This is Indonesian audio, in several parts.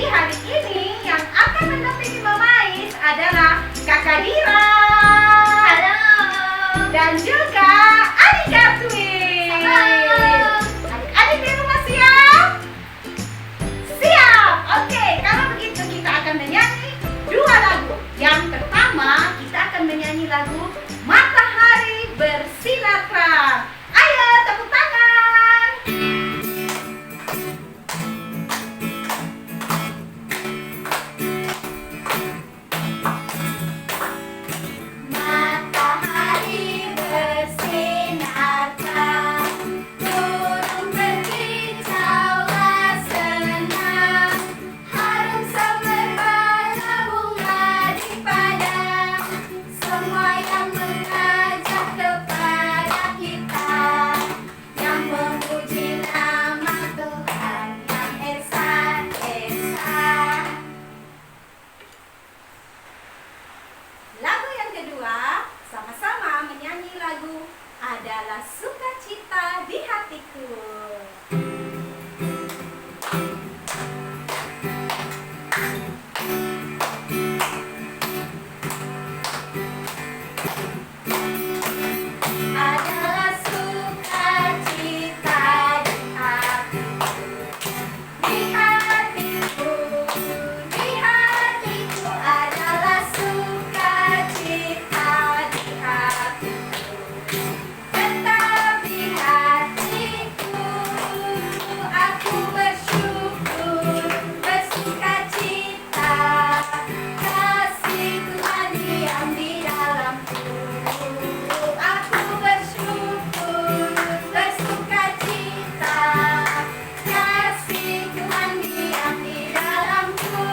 hari ini yang akan mendampingi Mama Ais adalah Kakak Dira. Halo. Dan juga Adik Gatwin. Halo. Adik-adik di rumah siap? Siap. Oke, kalau begitu kita akan menyanyi dua lagu. Yang pertama kita akan menyanyi lagu Matahari Bersinar Terang. Ayo tepuk tangan. Matahari bersinar terang, burung berkicaulah senang, harum semerbak bunga di padang, semua yang mengajak kepada kita, yang memuji nama Tuhan yang esa-esa. Lagu yang kedua, sama-sama menyanyi lagu Adalah Sukacita di Hatiku. Adalah sukacita di hatiku, di hatiku, di hatiku. Adalah sukacita di hatiku, tetap di hatiku. Aku bersyukur, bersukacita, kasih Tuhan diam di dalamku. Aku bersyukur, bersukacita, kasih Tuhan diam di dalamku.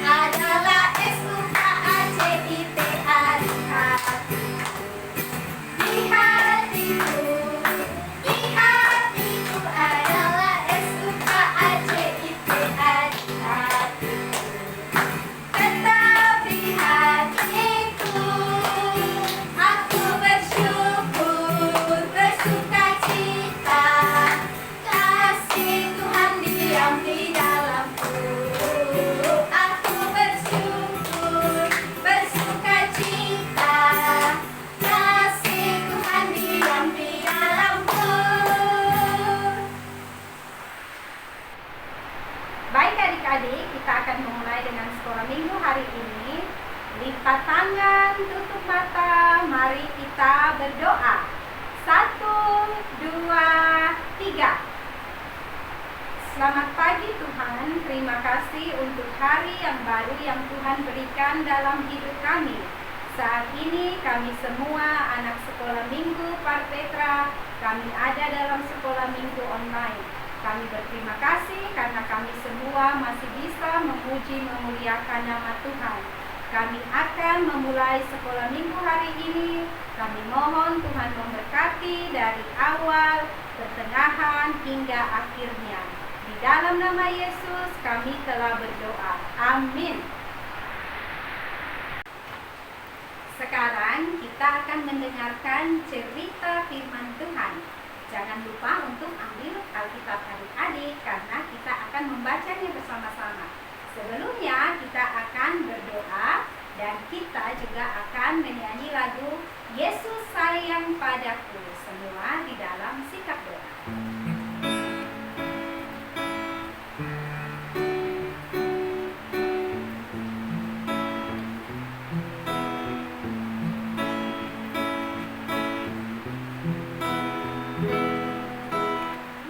Adalah sukacita di hatiku, di hatiku, di hatiku. Adalah sukacita di hatiku, tetap di hatiku. Aku bersyukur, bersukacita, kasih Tuhan diam di dalamku. Aku bersyukur, bersukacita, kasih Tuhan diam di dalamku. Baik adik-adik, kita akan memulai dengan sekolah minggu hari ini. Lipat tangan, tutup mata, mari kita berdoa. 1, 2, 3. Selamat pagi Tuhan, terima kasih untuk hari yang baru yang Tuhan berikan dalam hidup kami. Saat ini kami semua anak sekolah minggu Parpetra, kami ada dalam sekolah minggu online. Kami berterima kasih karena kami semua masih bisa memuji memuliakan nama Tuhan. Kami akan memulai sekolah minggu hari ini. Kami mohon Tuhan memberkati dari awal, pertengahan hingga akhirnya. Di dalam nama Yesus kami telah berdoa. Amin. Sekarang kita akan mendengarkan cerita firman Tuhan. Jangan lupa untuk ambil Alkitab adik-adik karena kita akan membacanya bersama-sama. Sebelumnya kita akan berdoa dan kita juga akan menyanyi lagu Yesus Sayang Padaku, semua di dalam sikap doa.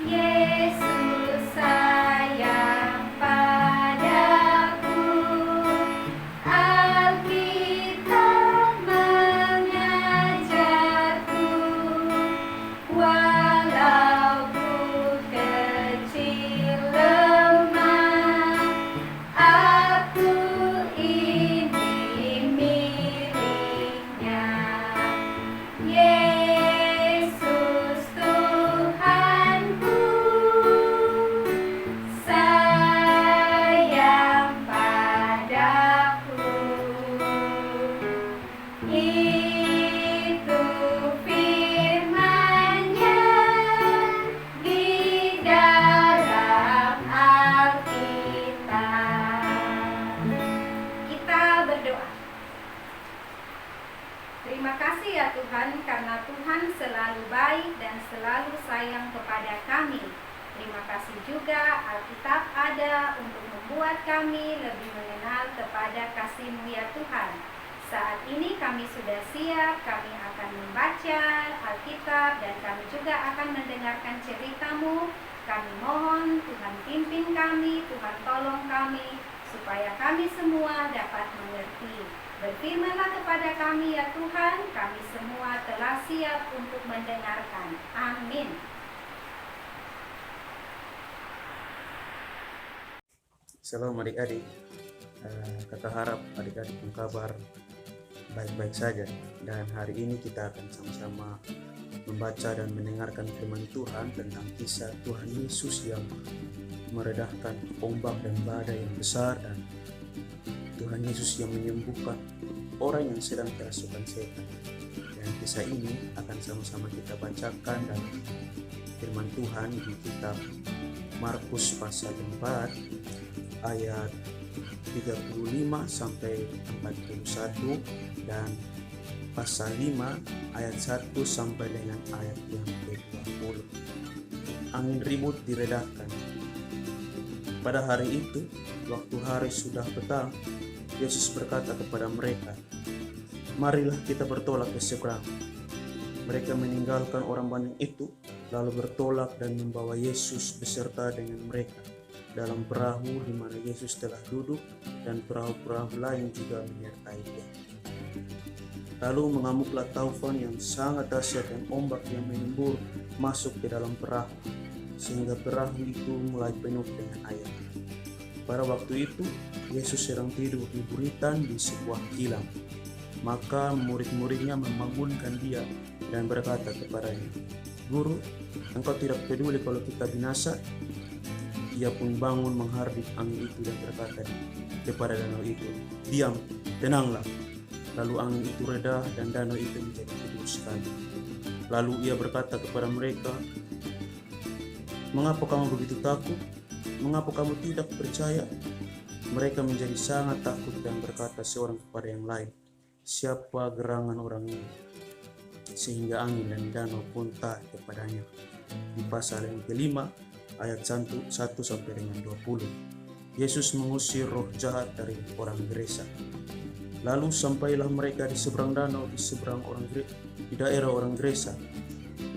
Yesus sayang padaku, Alkitab mengajarku, walau dalam Terima kasih ya Tuhan, karena Tuhan selalu baik dan selalu sayang kepada kami. Terima kasih juga Alkitab ada untuk membuat kami lebih mengenal kepada kasih-Mu ya Tuhan. Saat ini kami sudah siap, kami akan membaca Alkitab dan kami juga akan mendengarkan cerita-Mu. Kami mohon Tuhan pimpin kami, Tuhan tolong kami, supaya kami semua dapat mengerti. Berfirmanlah kepada kami ya Tuhan, kami semua telah siap untuk mendengarkan. Amin. Shalom adik-adik, kakak harap adik-adik kabar baik-baik saja. Dan hari ini kita akan sama-sama membaca dan mendengarkan firman Tuhan tentang kisah Tuhan Yesus yang meredahkan ombak dan badai yang besar, dan Tuhan Yesus yang menyembuhkan orang yang sedang kerasukan setan. Dan kisah ini akan sama-sama kita bacakan dalam firman Tuhan di kitab Markus pasal 4 ayat 35 sampai 41 dan pasal 5 ayat 1 sampai dengan ayat yang ke-20. Angin ribut diredahkan. Pada hari itu, waktu hari sudah petang, Yesus berkata kepada mereka, "Marilah kita bertolak ke seberang." Mereka meninggalkan orang banyak itu, lalu bertolak dan membawa Yesus beserta dengan mereka dalam perahu di mana Yesus telah duduk, dan perahu-perahu lain juga menyertai Dia. Lalu mengamuklah taufan yang sangat dahsyat dan ombak yang menyembur masuk ke dalam perahu, sehingga perahu itu mulai penuh dengan air. Pada waktu itu, Yesus sedang tidur di buritan di sebuah kilang. Maka murid-muridnya membangunkan Dia dan berkata kepadanya, "Guru, Engkau tidak peduli kalau kita binasa?" Ia pun bangun menghardik angin itu dan berkata kepada danau itu, "Diam, tenanglah." Lalu angin itu reda dan danau itu menjadi teduh sekali. Lalu ia berkata kepada mereka, "Mengapa kamu begitu takut? Mengapa kamu tidak percaya?" Mereka menjadi sangat takut dan berkata seorang kepada yang lain, "Siapa gerangan orang ini, sehingga angin dan danau pun taat kepadanya?" Di pasal yang kelima ayat 1 sampai dengan 20. Yesus mengusir roh jahat dari orang Gerasa. Lalu sampailah mereka di seberang danau, di daerah orang Gerasa.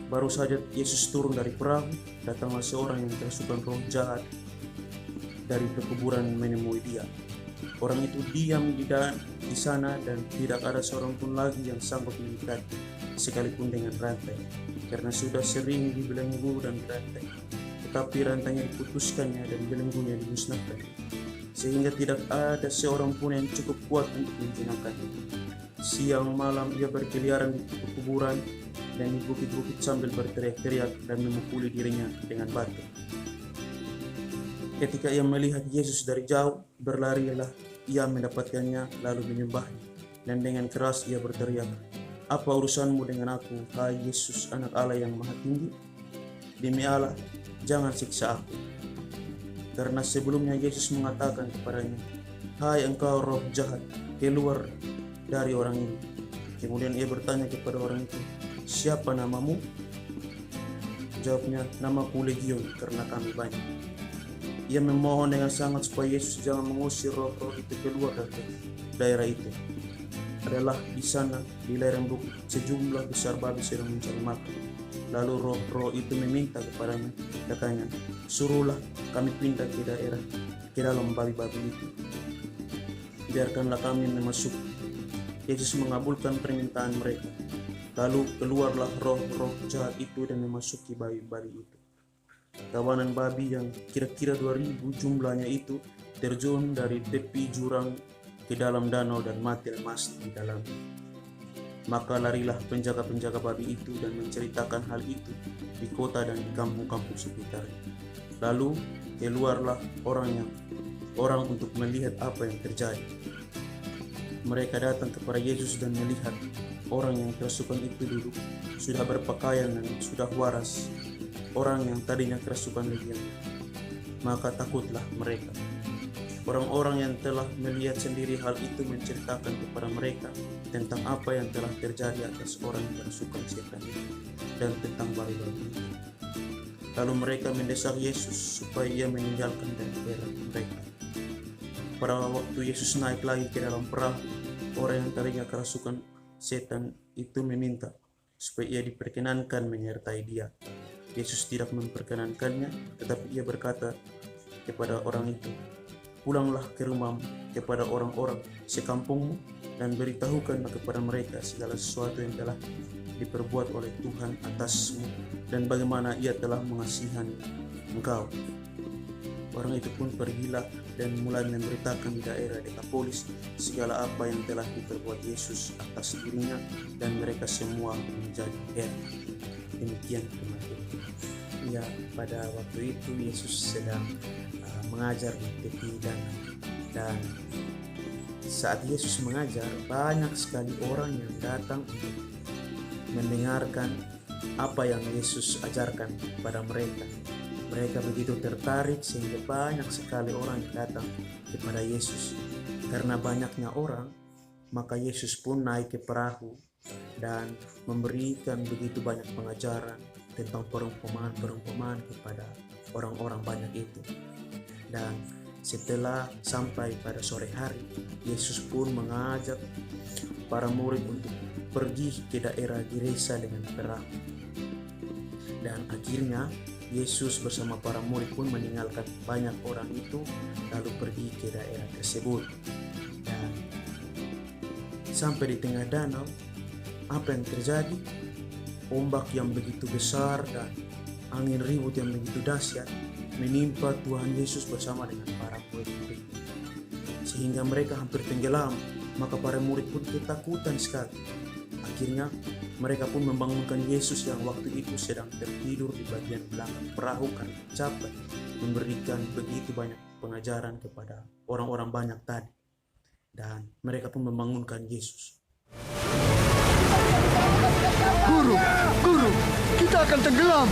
Baru saja Yesus turun dari perahu, datanglah seorang yang kerasukan roh jahat dari pekuburan menemui Dia. Orang itu diam di sana dan tidak ada seorang pun lagi yang sanggup mengikat, sekalipun dengan rantai, karena sudah sering dibelenggu dan dirantai. Tetapi rantainya diputuskannya dan belenggunya dimusnahkan, sehingga tidak ada seorang pun yang cukup kuat untuk menjinakkannya. Siang malam ia berkeliaran di kuburan dan di bukit-bukit sambil berteriak-teriak dan memukuli dirinya dengan batu. Ketika ia melihat Yesus dari jauh, berlarilah ia mendapatkannya lalu menyembahnya, dan dengan keras ia berteriak, "Apa urusanmu dengan aku, hai Yesus, Anak Allah yang Maha Tinggi? Demi Allah, jangan siksa aku." Karena sebelumnya Yesus mengatakan kepadanya, "Hai engkau roh jahat, keluar dari orang ini." Kemudian ia bertanya kepada orang itu, "Siapa namamu?" Jawabnya, "Namaku Legion, karena kami banyak." Ia memohon dengan sangat supaya Yesus jangan mengusir roh-roh itu keluar dari daerah itu. Adalah di sana, di lereng bukit, sejumlah besar babi sedang mencari makan. Lalu roh-roh itu meminta kepadanya, katanya, "Suruhlah kami pindah ke dalam babi-babi itu. Biarkanlah kami memasuki." Yesus mengabulkan permintaan mereka. Lalu keluarlah roh-roh jahat itu dan memasuki babi-babi itu. Kawanan babi yang kira-kira 2000 jumlahnya itu terjun dari tepi jurang ke dalam danau dan mati lemas di dalamnya. Maka larilah penjaga-penjaga babi itu dan menceritakan hal itu di kota dan di kampung-kampung sekitar. Lalu keluarlah orang untuk melihat apa yang terjadi. Mereka datang kepada Yesus dan melihat orang yang kerasukan itu duduk, sudah berpakaian dan sudah waras, orang yang tadinya kerasukan legion. Maka takutlah mereka. Orang-orang yang telah melihat sendiri hal itu menceritakan kepada mereka tentang apa yang telah terjadi atas orang yang kerasukan setan itu dan tentang bayi-bayi itu. Lalu mereka mendesak Yesus supaya ia meninggalkan daerah mereka. Pada waktu Yesus naik lagi ke dalam perahu, orang yang tadinya kerasukan setan itu meminta supaya ia diperkenankan menyertai dia. Yesus tidak memperkenankannya, tetapi ia berkata kepada orang itu, "Pulanglah ke rumahmu, kepada orang-orang sekampungmu, dan beritahukanlah kepada mereka segala sesuatu yang telah diperbuat oleh Tuhan atasmu dan bagaimana ia telah mengasihani engkau." Orang itu pun pergilah dan mulai memberitakan di daerah Dekapolis segala apa yang telah diperbuat Yesus atas dirinya, dan mereka semua menjadi heran. Demikian firman Tuhan. Ya, pada waktu itu Yesus sedang mengajar di tepi danau, dan saat Yesus mengajar, banyak sekali orang yang datang untuk mendengarkan apa yang Yesus ajarkan pada mereka. Mereka begitu tertarik sehingga banyak sekali orang yang datang kepada Yesus. Karena banyaknya orang, maka Yesus pun naik ke perahu dan memberikan begitu banyak pengajaran tentang perumpamaan kepada orang-orang banyak itu. Dan setelah sampai pada sore hari, Yesus pun mengajak para murid untuk pergi ke daerah Gerasa dengan perahu. Dan akhirnya Yesus bersama para murid pun meninggalkan banyak orang itu lalu pergi ke daerah tersebut. Dan sampai di tengah danau, apa yang terjadi? Ombak yang begitu besar dan angin ribut yang begitu dahsyat menimpa Tuhan Yesus bersama dengan para murid-murid, sehingga mereka hampir tenggelam. Maka para murid pun ketakutan sekali. Akhirnya mereka pun membangunkan Yesus yang waktu itu sedang tertidur di bagian belakang perahu karena capek memberikan begitu banyak pengajaran kepada orang-orang banyak tadi. Dan mereka pun membangunkan Yesus. Guru, kita akan tenggelam.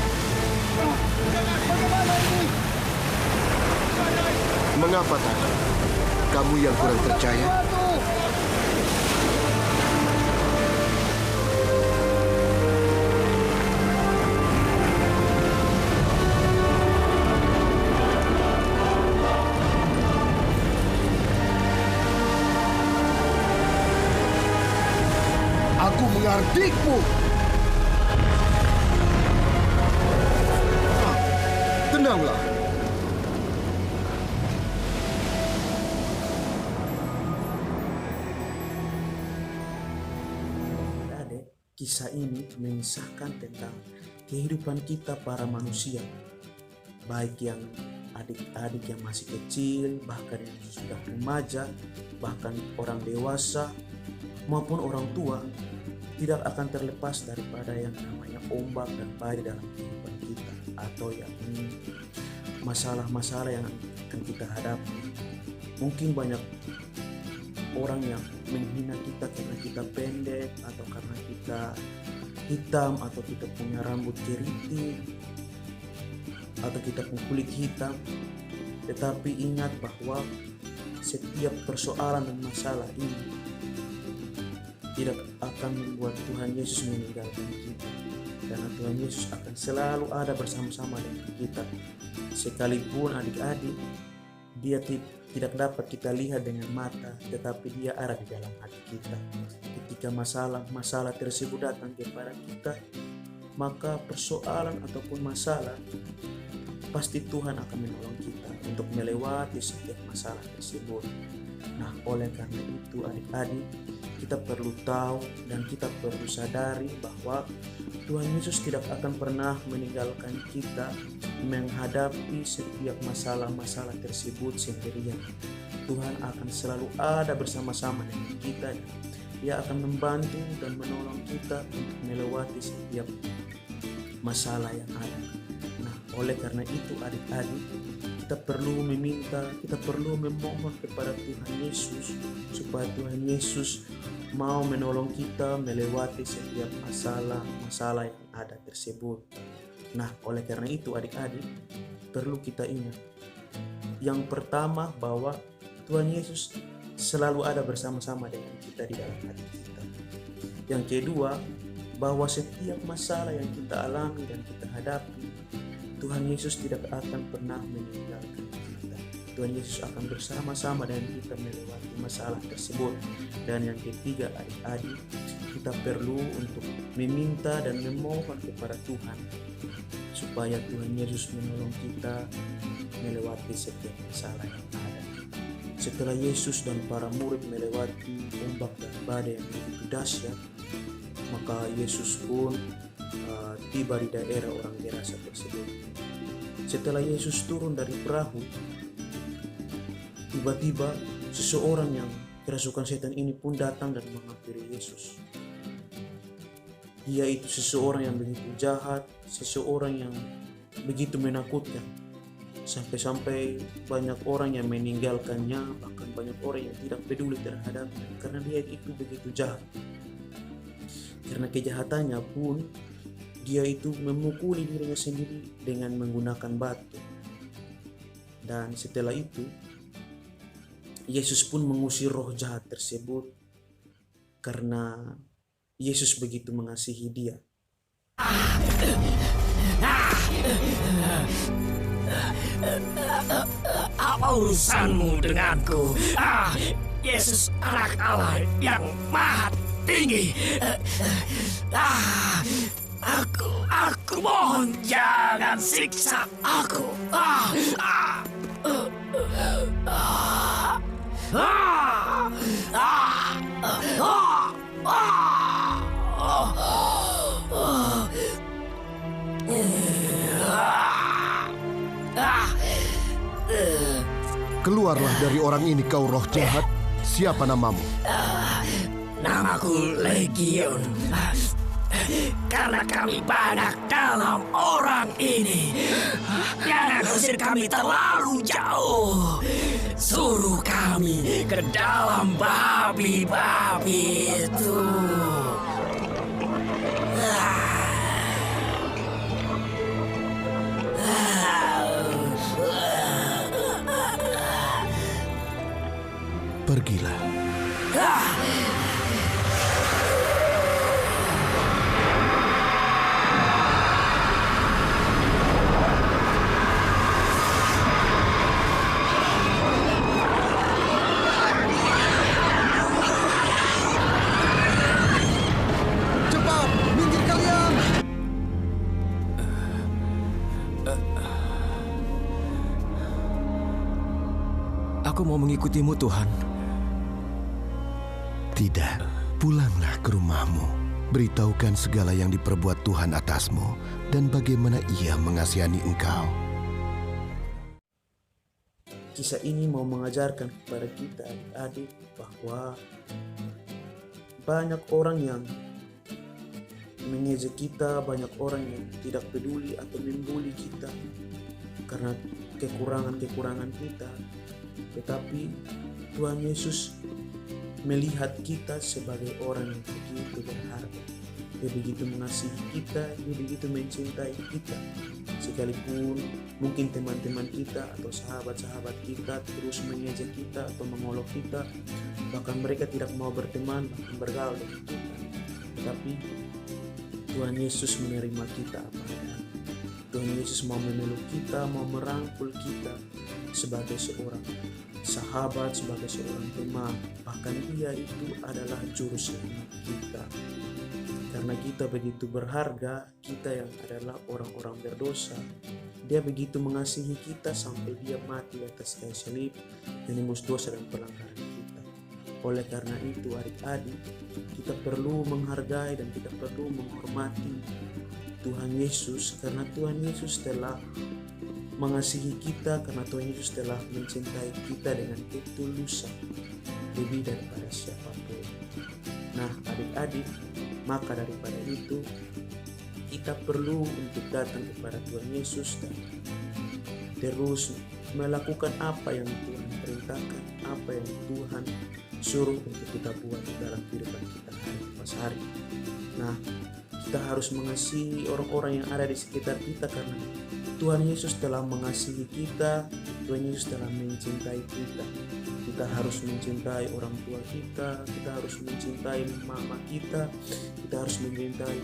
Mengapa takut? Kamu yang kurang percaya? Aku mengardikmu. Tenanglah. Adik, kisah ini mengisahkan tentang kehidupan kita para manusia, baik yang adik-adik yang masih kecil, bahkan yang sudah remaja, bahkan orang dewasa, maupun orang tua, tidak akan terlepas daripada yang namanya ombak dan badai dalam kehidupan kita, atau yang ini masalah-masalah yang akan kita hadapi. Mungkin banyak orang yang menghina kita karena kita pendek, atau karena kita hitam, atau kita punya rambut keriting, atau kita punya kulit hitam. Tetapi ingat bahwa setiap persoalan dan masalah ini tidak akan membuat Tuhan Yesus meninggalkan kita, karena Tuhan Yesus akan selalu ada bersama-sama dengan kita. Sekalipun adik-adik, dia tidak dapat kita lihat dengan mata, tetapi dia ada di dalam hati kita. Ketika masalah tersebut datang kepada kita, maka persoalan ataupun masalah, pasti Tuhan akan menolong kita untuk melewati setiap masalah tersebut. Nah, oleh karena itu adik-adik, kita perlu tahu dan kita perlu sadari bahwa Tuhan Yesus tidak akan pernah meninggalkan kita menghadapi setiap masalah-masalah tersebut sendirian. Tuhan akan selalu ada bersama-sama dengan kita. Dia akan membantu dan menolong kita untuk melewati setiap masalah yang ada. Nah, oleh karena itu adik-adik, kita perlu meminta, kita perlu memohon kepada Tuhan Yesus supaya Tuhan Yesus mau menolong kita melewati setiap masalah yang ada tersebut. Nah, oleh karena itu adik-adik, perlu kita ingat yang pertama bahwa Tuhan Yesus selalu ada bersama-sama dengan kita di dalam hati kita. Yang kedua, bahwa setiap masalah yang kita alami dan kita hadapi, Tuhan Yesus tidak akan pernah meninggalkan kita. Tuhan Yesus akan bersama-sama dengan kita melewati masalah tersebut. Dan yang ketiga, adik-adik, kita perlu untuk meminta dan memohon kepada Tuhan supaya Tuhan Yesus menolong kita melewati setiap masalah yang ada. Setelah Yesus dan para murid melewati ombak dan badai yang begitu dahsyat, maka Yesus pun tiba di daerah orang Gerasa tersebut. Setelah Yesus turun dari perahu, tiba-tiba seseorang yang kerasukan setan ini pun datang dan menghampiri Yesus. Dia itu seseorang yang begitu jahat, seseorang yang begitu menakutkan. Sampai-sampai banyak orang yang meninggalkannya, bahkan banyak orang yang tidak peduli terhadapnya karena dia itu begitu jahat. Karena kejahatannya pun dia itu memukuli dirinya sendiri dengan menggunakan batu. Dan setelah itu Yesus pun mengusir roh jahat tersebut karena Yesus begitu mengasihi dia. Apa urusanmu denganku? Yesus anak Allah yang maha tinggi. Aku mohon jangan siksa aku. Keluarlah dari orang ini, kau roh jahat. Siapa namamu? Namaku Legion. Karena kami banyak dalam orang ini. Jangan usir kami terlalu jauh. Suruh kami ke dalam babi-babi itu. Pergilah. Cepat, minggir kalian. Aku mau mengikutimu, Tuhan. Tidak, pulanglah ke rumahmu. Beritahukan segala yang diperbuat Tuhan atasmu dan bagaimana Ia mengasihani engkau. Kisah ini mau mengajarkan kepada kita adik-adik bahwa banyak orang yang mengejek kita, banyak orang yang tidak peduli atau membuli kita karena kekurangan-kekurangan kita. Tetapi Tuhan Yesus melihat kita sebagai orang yang begitu berharga. Dia begitu mengasihi kita, dia begitu mencintai kita. Sekalipun mungkin teman-teman kita atau sahabat-sahabat kita terus mengejek kita atau mengolok kita, bahkan mereka tidak mau berteman, bahkan bergaul dengan kita. Tetapi Tuhan Yesus menerima kita apa adanya. Tuhan Yesus mau memeluk kita, mau merangkul kita sebagai seorang sahabat, sebagai seorang teman. Bahkan dia itu adalah juru selamat kita. Karena kita begitu berharga, kita yang adalah orang-orang berdosa, dia begitu mengasihi kita sampai dia mati atas kayu salib, menembus dosa dan pelanggaran kita. Oleh karena itu adik-adik, kita perlu menghargai dan kita perlu menghormati Tuhan Yesus, karena Tuhan Yesus telah mengasihi kita, karena Tuhan Yesus telah mencintai kita dengan ketulusan lebih daripada siapapun. Nah adik-adik, maka daripada itu kita perlu untuk datang kepada Tuhan Yesus dan terus melakukan apa yang Tuhan perintahkan, apa yang Tuhan suruh untuk kita buat dalam kehidupan kita hari pas hari. Nah, kita harus mengasihi orang-orang yang ada di sekitar kita karena Tuhan Yesus telah mengasihi kita, Tuhan Yesus telah mencintai kita. kita harus mencintai orang tua kita harus mencintai mama kita harus mencintai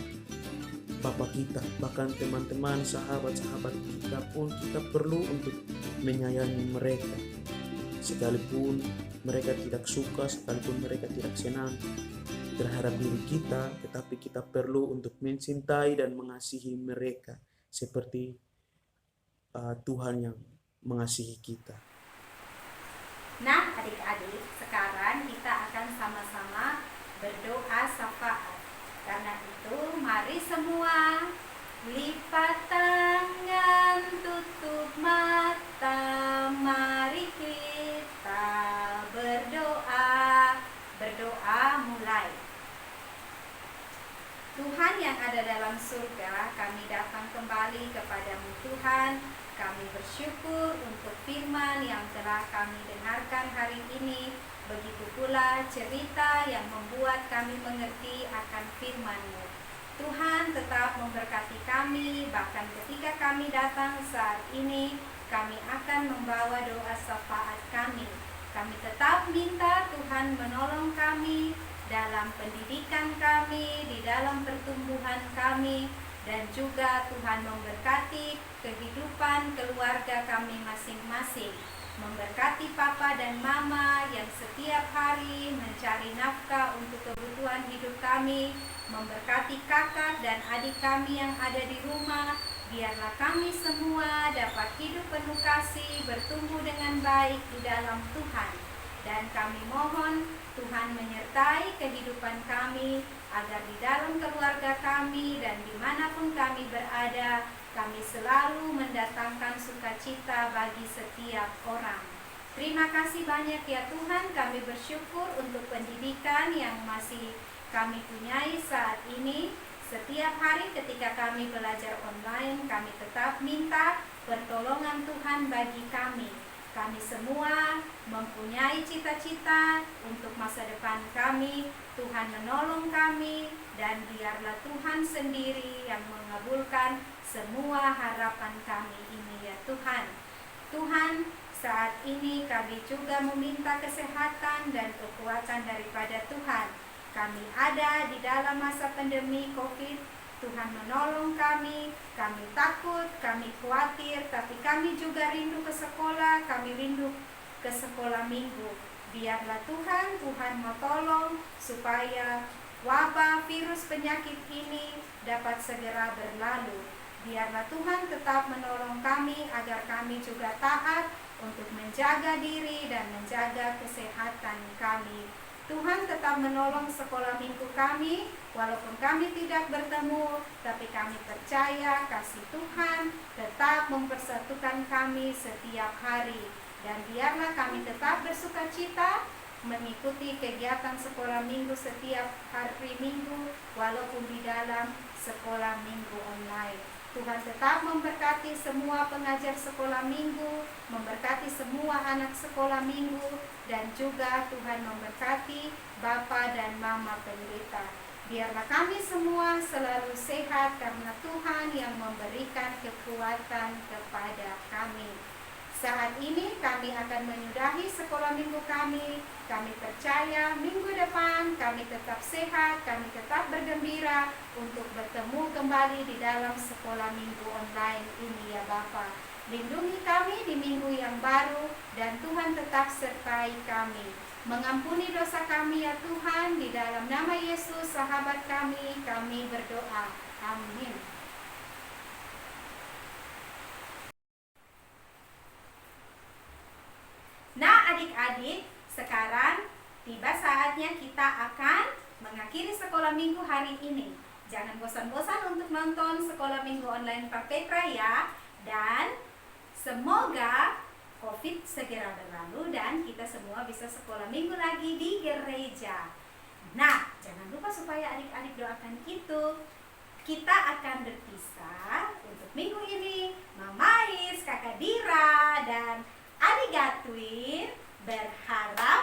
bapak kita, bahkan teman-teman, sahabat-sahabat kita pun kita perlu untuk menyayangi mereka. Sekalipun mereka tidak suka, sekalipun mereka tidak senang terhadap diri kita, tetapi kita perlu untuk mencintai dan mengasihi mereka seperti Tuhan yang mengasihi kita. Nah, adik-adik, sekarang kita akan sama-sama berdoa syafaat. Karena itu, mari semua lipat tangan, tutup mata, mari kita berdoa. Berdoa mulai. Tuhan yang ada dalam surga, kami datang kembali kepadamu Tuhan. Kami bersyukur untuk firman yang telah kami dengarkan hari ini. Begitu pula cerita yang membuat kami mengerti akan firman-Mu. Tuhan tetap memberkati kami, bahkan ketika kami datang saat ini, kami akan membawa doa syafaat kami. Kami tetap minta Tuhan menolong kami dalam pendidikan kami, di dalam pertumbuhan kami, dan juga Tuhan memberkati kehidupan keluarga kami masing-masing. Memberkati papa dan mama yang setiap hari mencari nafkah untuk kebutuhan hidup kami. Memberkati kakak dan adik kami yang ada di rumah. Biarlah kami semua dapat hidup penuh kasih, bertumbuh dengan baik di dalam Tuhan. Dan kami mohon Tuhan menyertai kehidupan kami, agar di dalam keluarga kami dan dimanapun kami berada, kami selalu mendatangkan sukacita bagi setiap orang. Terima kasih banyak ya Tuhan, kami bersyukur untuk pendidikan yang masih kami punyai saat ini. Setiap hari ketika kami belajar online, kami tetap minta pertolongan Tuhan bagi kami. Kami semua mempunyai cita-cita untuk masa depan kami. Tuhan menolong kami, dan biarlah Tuhan sendiri yang mengabulkan semua harapan kami ini ya Tuhan. Tuhan, saat ini kami juga meminta kesehatan dan kekuatan daripada Tuhan. Kami ada di dalam masa pandemi COVID. Tuhan menolong kami takut, kami khawatir, tapi kami juga rindu ke sekolah, kami rindu ke sekolah minggu. Biarlah Tuhan mau tolong supaya wabah virus penyakit ini dapat segera berlalu. Biarlah Tuhan tetap menolong kami agar kami juga taat untuk menjaga diri dan menjaga kesehatan kami. Tuhan tetap menolong sekolah minggu kami, walaupun kami tidak bertemu, tapi kami percaya kasih Tuhan tetap mempersatukan kami setiap hari. Dan biarlah kami tetap bersukacita mengikuti kegiatan sekolah minggu setiap hari minggu, walaupun di dalam sekolah minggu online. Tuhan tetap memberkati semua pengajar sekolah minggu, memberkati semua anak sekolah minggu, dan juga Tuhan memberkati Bapa dan Mama penderita. Biarlah kami semua selalu sehat karena Tuhan yang memberikan kekuatan kepada kami. Saat ini kami akan menyudahi sekolah minggu kami. Kami percaya minggu depan kami tetap sehat, kami tetap bergembira untuk bertemu kembali di dalam sekolah minggu online ini ya Bapa. Lindungi kami di minggu yang baru, dan Tuhan tetap sertai kami. Mengampuni dosa kami ya Tuhan, di dalam nama Yesus sahabat kami berdoa. Amin. Nah adik-adik, sekarang tiba saatnya kita akan mengakhiri sekolah minggu hari ini. Jangan bosan-bosan untuk nonton sekolah minggu online Pak Petra ya. Dan semoga COVID segera berlalu dan kita semua bisa sekolah minggu lagi di gereja. Nah, jangan lupa supaya adik-adik doakan itu. Kita akan berpisah untuk minggu ini. Mama Is, Kakak Dira, dan Adik Gatwin berharap